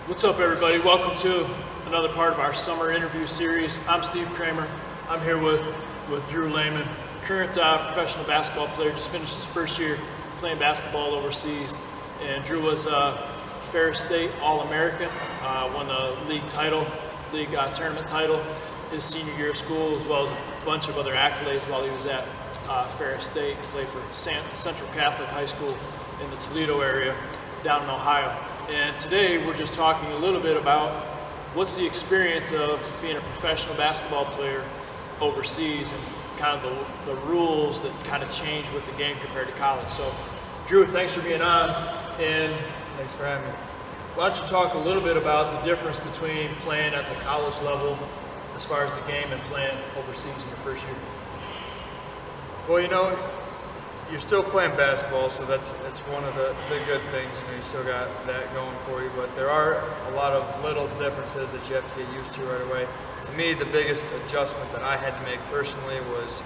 What's up, everybody? Welcome to another part of our summer interview series. I'm Steve Cramer. I'm here with Drew Lehman, current professional basketball player, just finished his first year playing basketball overseas. And Drew was Ferris State All-American, won the league tournament title his senior year of school, as well as a bunch of other accolades while he was at Ferris State. He played for Central Catholic High School in the Toledo area down in Ohio. And today we're just talking a little bit about what's the experience of being a professional basketball player overseas and kind of the rules that kind of change with the game compared to college. So, Drew, thanks for being on. And thanks for having me. Why don't you talk a little bit about the difference between playing at the college level as far as the game and playing overseas in your first year? Well, you know, you're still playing basketball, so that's one of the good things. You know, you still got that going for you, but there are a lot of little differences that you have to get used to right away. To me, the biggest adjustment that I had to make personally was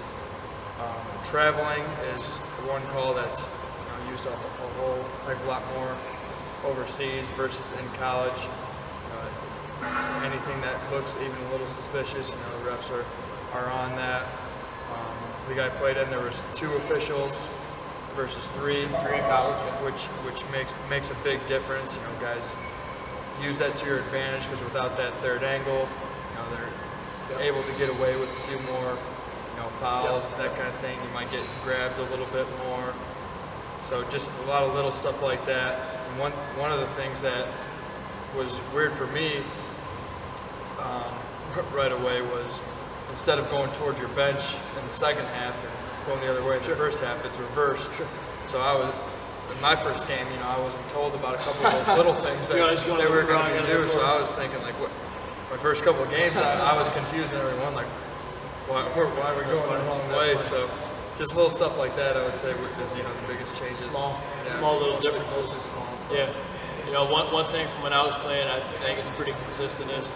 traveling is one call that's used a whole heck of a lot more overseas versus in college. Anything that looks even a little suspicious, the refs are on that. The guy played in, there was 2 officials versus 3 in college, which makes a big difference. Guys use that to your advantage because without that third angle, they're able to get away with a few more, fouls, that kind of thing. You might get grabbed a little bit more. So just a lot of little stuff like that. And one of the things that was weird for me right away was, instead of going towards your bench in the second half and going the other way in the first half, it's reversed. So in my first game, I wasn't told about a couple of those little things that they were going to do. So I was thinking, what? My first couple of games, I was confusing everyone, why are we going the wrong way? So just little stuff like that, I would say, is the biggest changes. Small little differences. Small stuff. Yeah. One thing from when I was playing, I think it's pretty consistent, is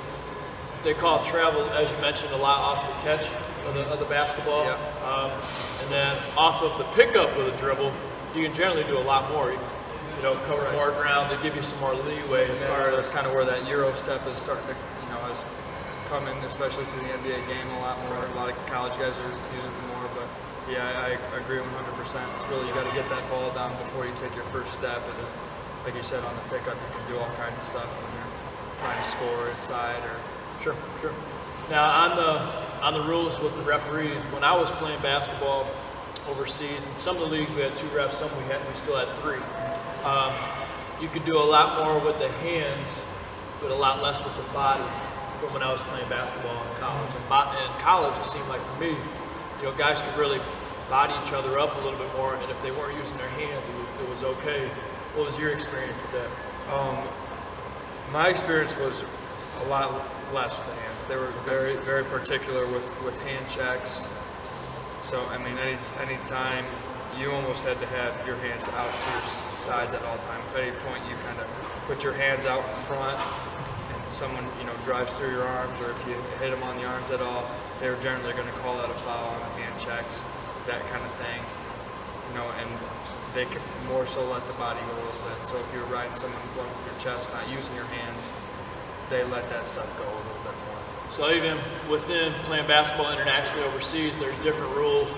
they call travel, as you mentioned, a lot off the catch of the basketball. Yeah. And then off of the pickup of the dribble, you can generally do a lot more. Cover more ground. They give you some more leeway as far as. That's kind of where that Euro step is starting to, is coming, especially to the NBA game a lot more. A lot of college guys are using it more, but yeah, I agree 100%. It's really, you got to get that ball down before you take your first step. And then, like you said, on the pickup, you can do all kinds of stuff when you're trying to score inside or. Sure. Now, on the rules with the referees, when I was playing basketball overseas, in some of the leagues we had 2 refs, some we still had 3. You could do a lot more with the hands, but a lot less with the body from when I was playing basketball in college. And in college, it seemed like for me, guys could really body each other up a little bit more, and if they weren't using their hands, it was okay. What was your experience with that? My experience was a lot less with the hands. They were very, very particular with hand checks. So, any time you almost had to have your hands out to your sides at all time. If at any point you kind of put your hands out in front and someone, drives through your arms, or if you hit them on the arms at all, they were generally going to call that a foul on the hand checks, that kind of thing. And they could more so let the body go a little bit. So if you're riding someone's leg with your chest, not using your hands, they let that stuff go a little bit more. So even within playing basketball internationally overseas, there's different rules,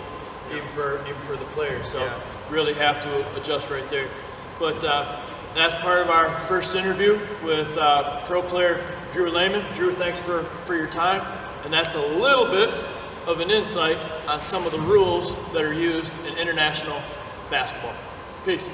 even for the players. So really have to adjust right there. But that's part of our first interview with pro player Drew Lehman. Drew, thanks for your time. And that's a little bit of an insight on some of the rules that are used in international basketball. Peace.